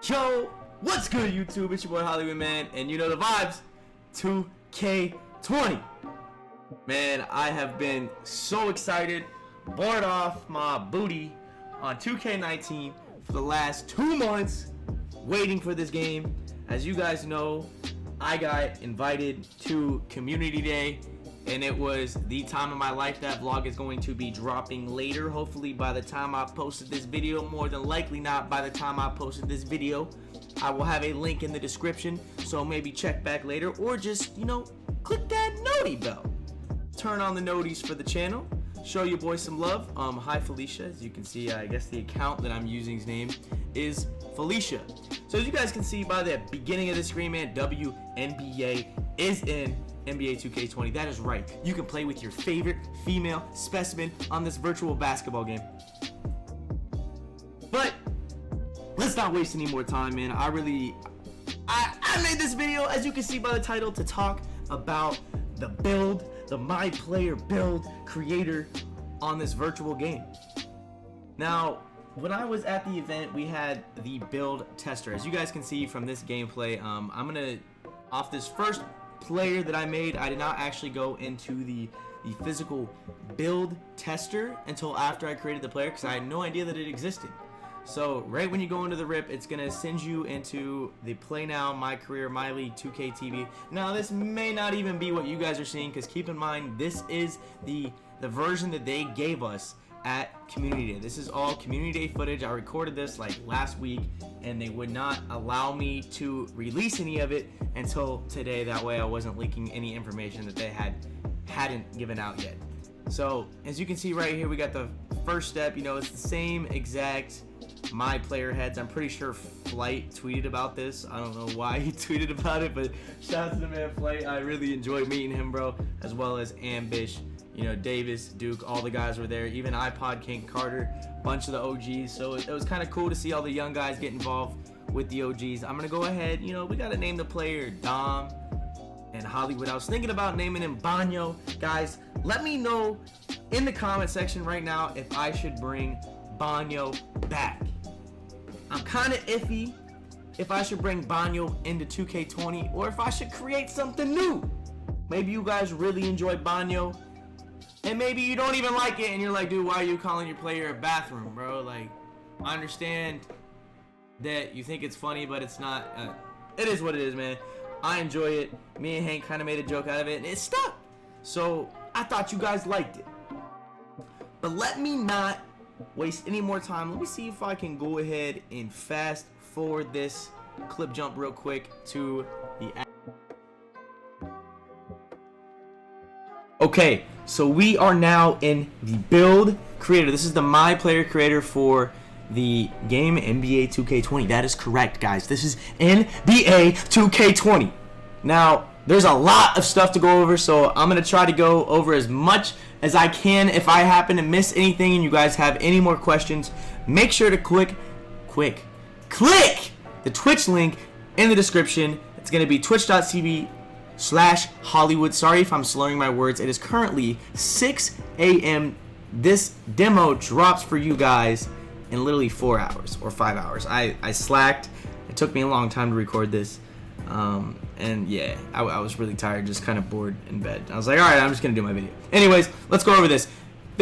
Yo, what's good, YouTube? It's your boy Hollywood Man, and you know the vibes. 2K20. Man, I have been so excited, bored off my booty on 2K19 for the last 2 months, waiting for this game. As you guys know, I got invited to Community Day, and it was the time of my life. That vlog is going to be dropping later. Hopefully by the time I posted this video, more than likely not by the time I posted this video, I will have a link in the description, so maybe check back later, or just, you know, click that noti bell. Turn on the noties for the channel. Show your boy some love. Hi Felicia. As you can see, I guess the account that I'm using's name is Felicia. So as you guys can see by the beginning of the screen, man, WNBA is in NBA 2K20. That is right. You can play with your favorite female specimen on this virtual basketball game. But let's not waste any more time, man. I made this video, as you can see by the title, to talk about the build, the Myplayer build creator on this virtual game. Now, when I was at the event, we had the build tester. As you guys can see from this gameplay, I'm gonna, off this first player that I made, I did not actually go into the physical build tester until after I created the player, because I had no idea that it existed. So right when you go into the rip, it's gonna send you into the Play Now, My Career, My League 2K TV. Now this may not even be what you guys are seeing, because keep in mind, this is the version that they gave us at Community Day. This is all Community Day footage. I recorded this like last week, and they would not allow me to release any of it until today. That way I wasn't leaking any information that they hadn't given out yet. So as you can see right here, we got the first step. You know, it's the same exact Myplayer heads. I'm pretty sure Flight tweeted about this. I don't know why he tweeted about it, but shout out to the man Flight. I really enjoyed meeting him, bro, as well as Ambish. You know, Davis, Duke, all the guys were there. Even iPod King, Carter, bunch of the OGs. So it was kind of cool to see all the young guys get involved with the OGs. I'm going to go ahead. You know, we got to name the player Dom and Hollywood. I was thinking about naming him Banyo. Guys, let me know in the comment section right now if I should bring Banyo back. I'm kind of iffy if I should bring Banyo into 2K20 or if I should create something new. Maybe you guys really enjoy Banyo, and maybe you don't even like it, and you're like, dude, why are you calling your player a bathroom, bro? Like, I understand that you think it's funny, but it's not. It is what it is, man. I enjoy it. Me and Hank kind of made a joke out of it, and it stuck. So I thought you guys liked it. But let me not waste any more time. Let me see if I can go ahead and fast forward this clip jump real quick to the. Okay, so we are now in the build creator. This is the Myplayer creator for the game NBA 2K20. That is correct, guys. This is NBA 2K20. Now, there's a lot of stuff to go over, so I'm going to try to go over as much as I can. If I happen to miss anything and you guys have any more questions, make sure to click the Twitch link in the description. It's going to be twitch.tv/Hollywood. Sorry if I'm slurring my words. It is currently 6 a.m. This demo drops for you guys in literally 4 hours or 5 hours. I slacked. It took me a long time to record this. And yeah, I was really tired, just kind of bored in bed. I was like, all right, I'm just going to do my video. Anyways, let's go over this.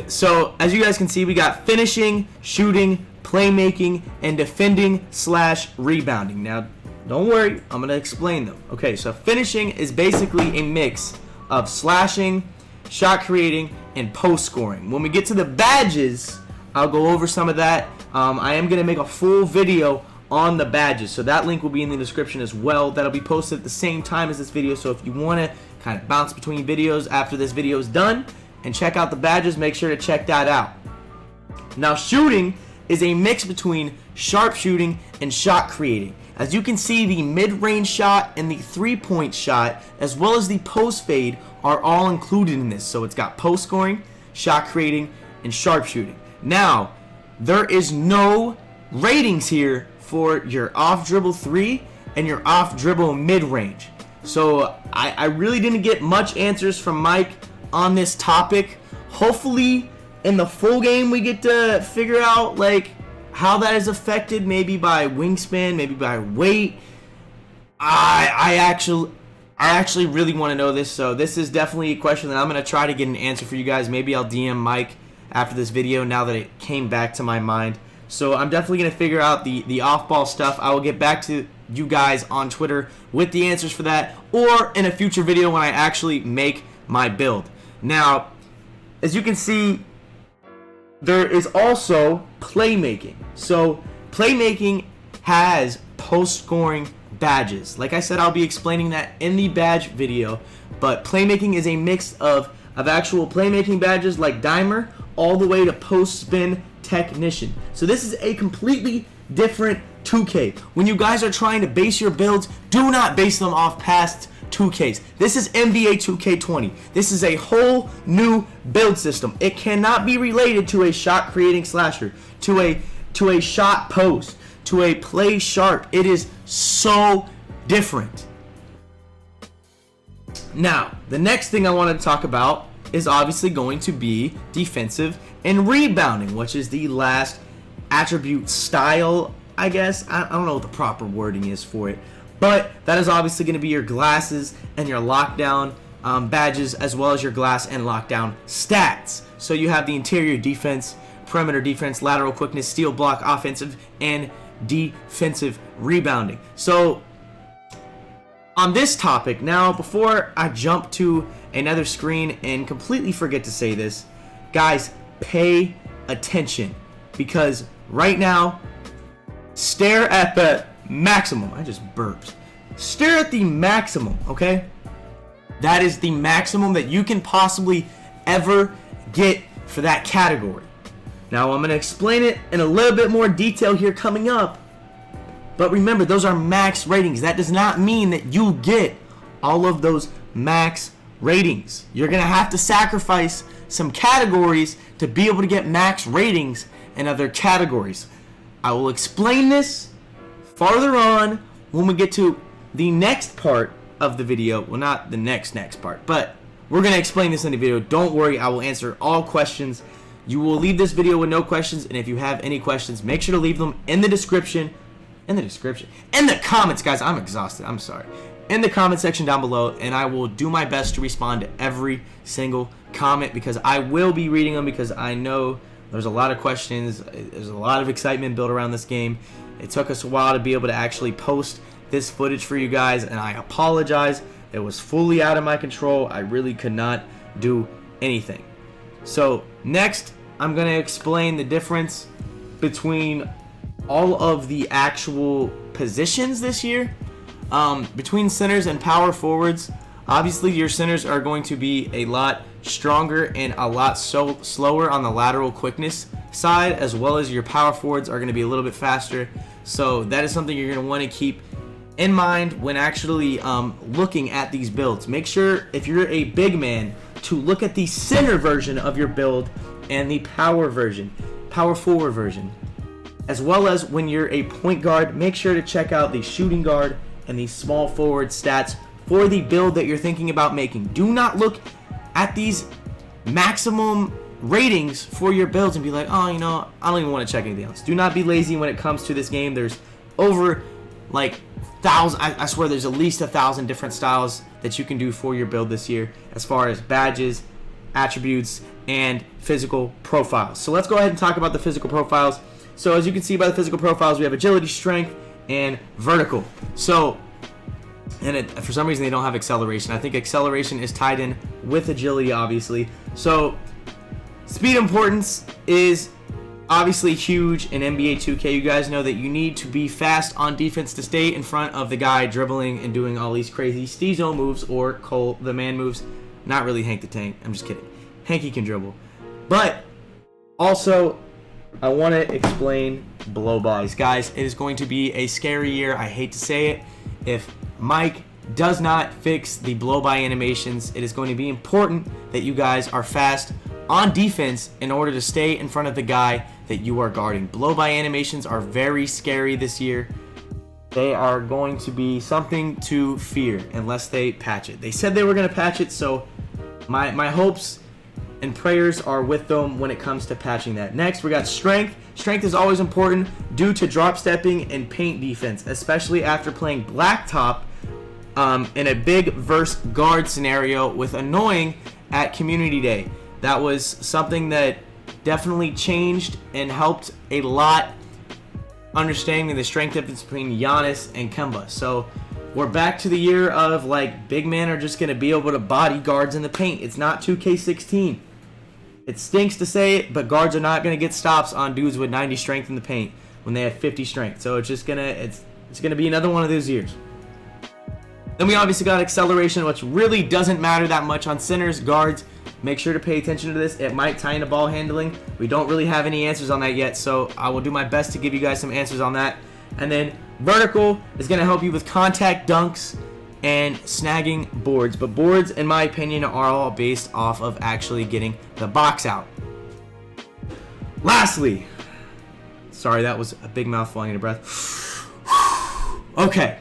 So as you guys can see, we got finishing, shooting, playmaking, and defending/rebounding. Now, don't worry, I'm going to explain them. Okay, so finishing is basically a mix of slashing, shot creating, and post scoring. When we get to the badges, I'll go over some of that. I am going to make a full video on the badges, so that link will be in the description as well. That'll be posted at the same time as this video, so if you want to kind of bounce between videos after this video is done and check out the badges, make sure to check that out. Now, shooting is a mix between sharp shooting and shot creating. As you can see, the mid-range shot and the three-point shot, as well as the post fade, are all included in this. So it's got post scoring, shot creating, and sharp shooting. Now, there is no ratings here for your off dribble 3 and your off dribble mid-range. So I really didn't get much answers from Mike on this topic. Hopefully in the full game we get to figure out like how that is affected, maybe by wingspan, maybe by weight, I actually really want to know this. So this is definitely a question that I'm going to try to get an answer for you guys. Maybe I'll DM Mike after this video now that it came back to my mind. So I'm definitely going to figure out the off-ball stuff. I will get back to you guys on Twitter with the answers for that, or in a future video when I actually make my build. Now, as you can see, there is also playmaking. So playmaking has post-scoring badges. Like I said, I'll be explaining that in the badge video, but playmaking is a mix of actual playmaking badges like Dimer all the way to post-spin technician. So this is a completely different 2K. When you guys are trying to base your builds, do not base them off past 2Ks. This is NBA 2K20. This is a whole new build system. It cannot be related to a shot creating slasher, to a shot post, to a play sharp. It is so different. Now, the next thing I want to talk about is obviously going to be defensive and rebounding, which is the last attribute style, I guess. I don't know what the proper wording is for it, but that is obviously going to be your glasses and your lockdown badges, as well as your glass and lockdown stats. So you have the interior defense, perimeter defense, lateral quickness, steal block, offensive, and defensive rebounding. So on this topic, now before I jump to another screen and completely forget to say this, guys, pay attention, because right now, stare at the maximum. I just burped. Stare at the maximum, okay? That is the maximum that you can possibly ever get for that category. Now, I'm going to explain it in a little bit more detail here coming up. But remember, those are max ratings. That does not mean that you get all of those max ratings. You're going to have to sacrifice some categories to be able to get max ratings in other categories. I will explain this farther on when we get to the next part of the video. Well, not the next part, but we're going to explain this in the video. Don't worry, I will answer all questions. You will leave this video with no questions, and if you have any questions, make sure to leave them in the description. In the comments, guys. I'm exhausted. I'm sorry. In the comment section down below, and I will do my best to respond to every single comment, because I will be reading them, because I know there's a lot of questions. There's a lot of excitement built around this game. It took us a while to be able to actually post this footage for you guys, and I apologize. It was fully out of my control. I really could not do anything. So next, I'm going to explain the difference between all of the actual positions this year, between centers and power forwards. Obviously, your centers are going to be a lot stronger and a lot slower on the lateral quickness side, as well as your power forwards are going to be a little bit faster. So that is something you're going to want to keep in mind when actually looking at these builds. Make sure, if you're a big man, to look at the center version of your build and the power forward version. As well as when you're a point guard, make sure to check out the shooting guard and the small forward stats for the build that you're thinking about making. Do not look at these maximum ratings for your builds and be like, oh, you know, I don't even want to check anything else. Do not be lazy when it comes to this game. There's over like I swear there's at least 1,000 different styles that you can do for your build this year, as far as badges, attributes, and physical profiles. So let's go ahead and talk about the physical profiles. So as you can see by the physical profiles, we have agility, strength, and vertical. So, and for some reason they don't have acceleration. I think acceleration is tied in with agility, obviously. So speed importance is obviously huge in NBA 2K. You guys know that you need to be fast on defense to stay in front of the guy dribbling and doing all these crazy Stezo moves, or Cole the man moves. Not really Hank the Tank. I'm just kidding. Hanky can dribble. But also, I want to explain blow-bys. Guys, it is going to be a scary year. I hate to say it. If Mike does not fix the blow-by animations, it is going to be important that you guys are fast on defense in order to stay in front of the guy that you are guarding. Blow-by animations are very scary this year. They are going to be something to fear unless they patch it. They said they were going to patch it, so my hopes and prayers are with them when it comes to patching that. Next, we got strength. Strength is always important due to drop stepping and paint defense, especially after playing blacktop in a big verse guard scenario with Annoying at Community Day. That was something that definitely changed and helped a lot understanding the strength difference between Giannis and Kemba. So we're back to the year of like big men are just going to be able to body guards in the paint. It's not 2K16. It stinks to say it, but guards are not going to get stops on dudes with 90 strength in the paint when they have 50 strength. So it's just going to it's going to be another one of those years. Then we obviously got acceleration, which really doesn't matter that much on centers, guards. Make sure to pay attention to this. It might tie into ball handling. We don't really have any answers on that yet, so I will do my best to give you guys some answers on that. And then vertical is going to help you with contact dunks and snagging boards. But boards, in my opinion, are all based off of actually getting the box out. Lastly, sorry, that was a big mouthful. I need a breath. Okay.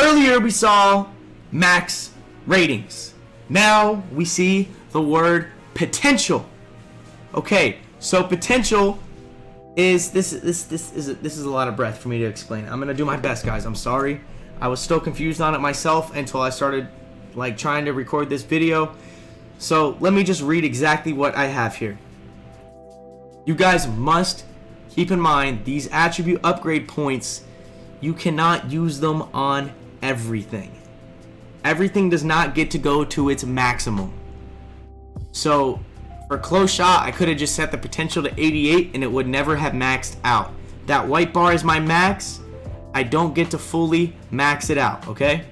Earlier we saw max ratings. Now we see the word potential. Okay, so potential is this is a lot of breath for me to explain. I'm gonna do my best, guys. I'm sorry. I was still confused on it myself until I started like trying to record this video. So let me just read exactly what I have here. You guys must keep in mind these attribute upgrade points. You cannot use them on everything. Everything does not get to go to its maximum. So for close shot, I could have just set the potential to 88 and it would never have maxed out. That white bar is my max. I don't get to fully max it out, okay?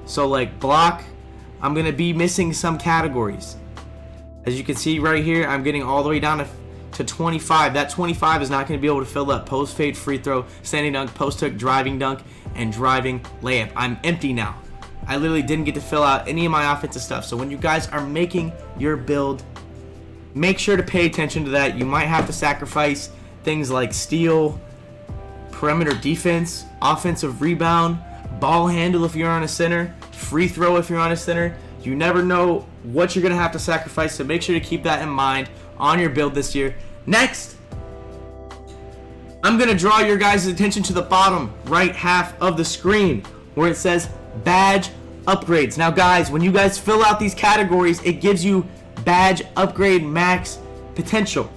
So like block, I'm gonna be missing some categories. As you can see right here, I'm getting all the way down to 25. That 25 is not gonna be able to fill up post fade, free throw, standing dunk, post hook, driving dunk, and driving layup. I'm empty now. I literally didn't get to fill out any of my offensive stuff. So when you guys are making your build, make sure to pay attention to that. You might have to sacrifice things like steal, perimeter defense, offensive rebound, ball handle if you're on a center, free throw if you're on a center. You never know what you're going to have to sacrifice, so make sure to keep that in mind on your build this year. Next, I'm going to draw your guys' attention to the bottom right half of the screen where it says badge upgrades. Now guys, when you guys fill out these categories, it gives you badge upgrade max potential.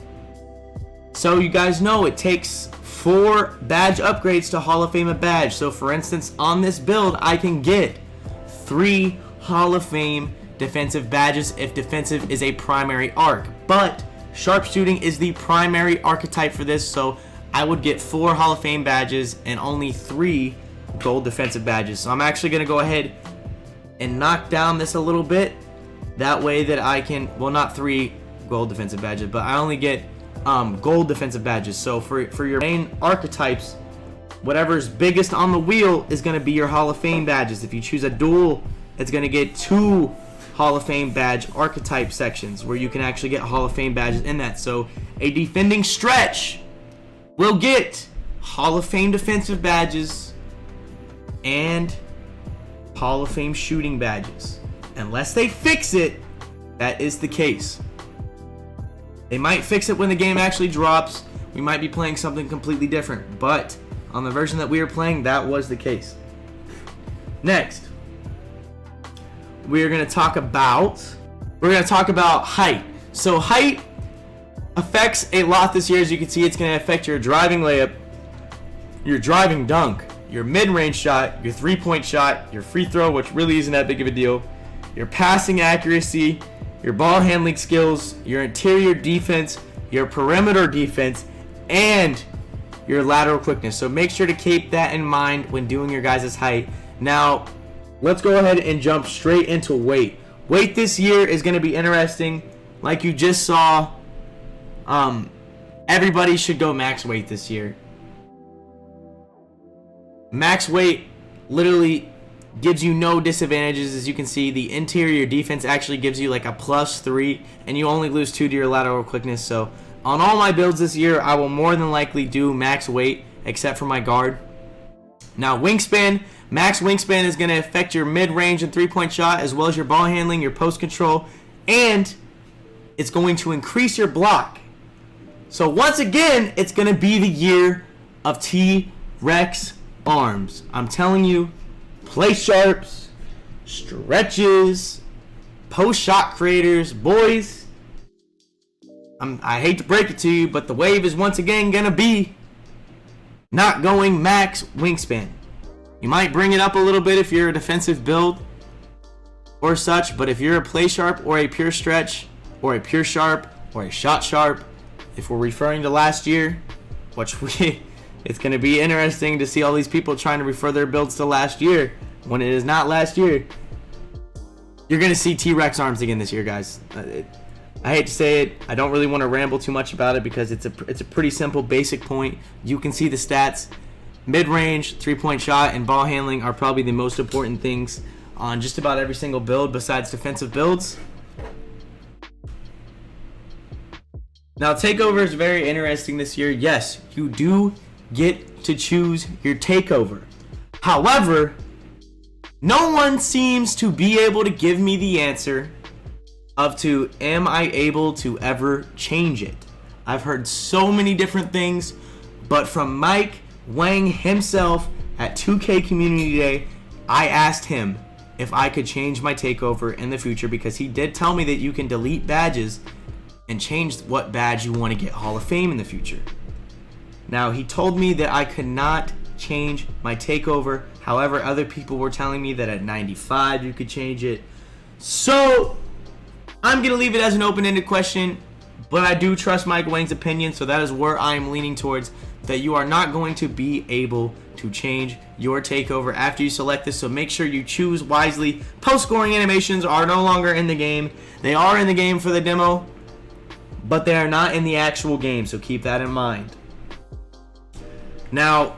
So you guys know it takes 4 badge upgrades to Hall of Fame a badge. So for instance, on this build, I can get 3 Hall of Fame defensive badges if defensive is a primary arc. But sharpshooting is the primary archetype for this, so I would get 4 Hall of Fame badges and only 3 gold defensive badges. So I'm actually going to go ahead and knock down this a little bit. That way that I can, well, not 3 gold defensive badges, but I only get gold defensive badges. So for your main archetypes, whatever's biggest on the wheel is going to be your Hall of Fame badges. If you choose a duel, it's going to get 2 Hall of Fame badge archetype sections where you can actually get Hall of Fame badges in that. So a defending stretch will get Hall of Fame defensive badges and Hall of Fame shooting badges. Unless they fix it, that is the case. They might fix it when the game actually drops. We might be playing something completely different, but on the version that we are playing, that was the case. Next, we're going to talk about height. So height affects a lot this year. As you can see, it's going to affect your driving layup, your driving dunk, your mid-range shot, your three-point shot, your free throw, which really isn't that big of a deal, your passing accuracy, your ball handling skills, your interior defense, your perimeter defense, and your lateral quickness. So make sure to keep that in mind when doing your guys' height. Now, let's go ahead and jump straight into weight. Weight this year is going to be interesting. Like you just saw, everybody should go max weight this year. Max weight literally gives you no disadvantages. As you can see, the interior defense actually gives you like a +3, and you only lose 2 to your lateral quickness. So on all my builds this year, I will more than likely do max weight, except for my guard. Now wingspan, max wingspan is going to affect your mid-range and three-point shot, as well as your ball handling, your post control, and it's going to increase your block. So once again, it's going to be the year of T-Rex arms. I'm telling you, play sharps, stretches, post shot creators, boys. I hate to break it to you, but the wave is once again going to be not going max wingspan. You might bring it up a little bit if you're a defensive build or such, but if you're a play sharp or a pure stretch or a pure sharp or a shot sharp, if we're referring to last year, it's going to be interesting to see all these people trying to refer their builds to last year when it is not last year. You're going to see T-Rex arms again this year, guys. I hate to say it. I don't really want to ramble too much about it because it's a pretty simple basic point. You can see the stats. Mid-range, three-point shot, and ball handling are probably the most important things on just about every single build besides defensive builds. Now, Takeover is very interesting this year. Yes, you do get to choose your Takeover. However, no one seems to be able to give me the answer am I able to ever change it? I've heard so many different things, but from Mike Wang himself at 2K Community Day, I asked him if I could change my Takeover in the future because he did tell me that you can delete badges and change what badge you want to get Hall of Fame in the future. Now, he told me that I could not change my Takeover. However, other people were telling me that at 95 you could change it. So I'm going to leave it as an open-ended question, but I do trust Mike Wang's opinion, so that is where I'm leaning towards, that you are not going to be able to change your Takeover after you select this, so make sure you choose wisely. Post-scoring animations are no longer in the game. They are in the game for the demo, but they are not in the actual game, so keep that in mind. Now,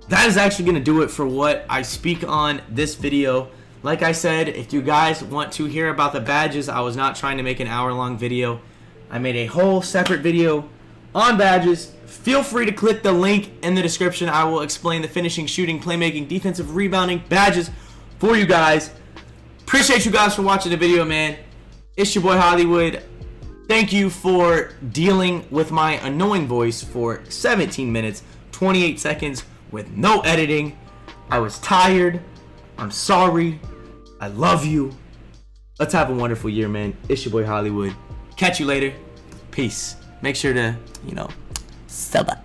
that is actually going to do it for what I speak on this video. Like I said, if you guys want to hear about the badges, I was not trying to make an hour-long video. I made a whole separate video on badges. Feel free to click the link in the description. I will explain the finishing, shooting, playmaking, defensive, rebounding badges for you guys. Appreciate you guys for watching the video, man. It's your boy Hollywood. Thank you for dealing with my annoying voice for 17 minutes, 28 seconds with no editing. I was tired. I'm sorry. I love you. Let's have a wonderful year, man. It's your boy Hollywood. Catch you later. Peace. Make sure to, sub up.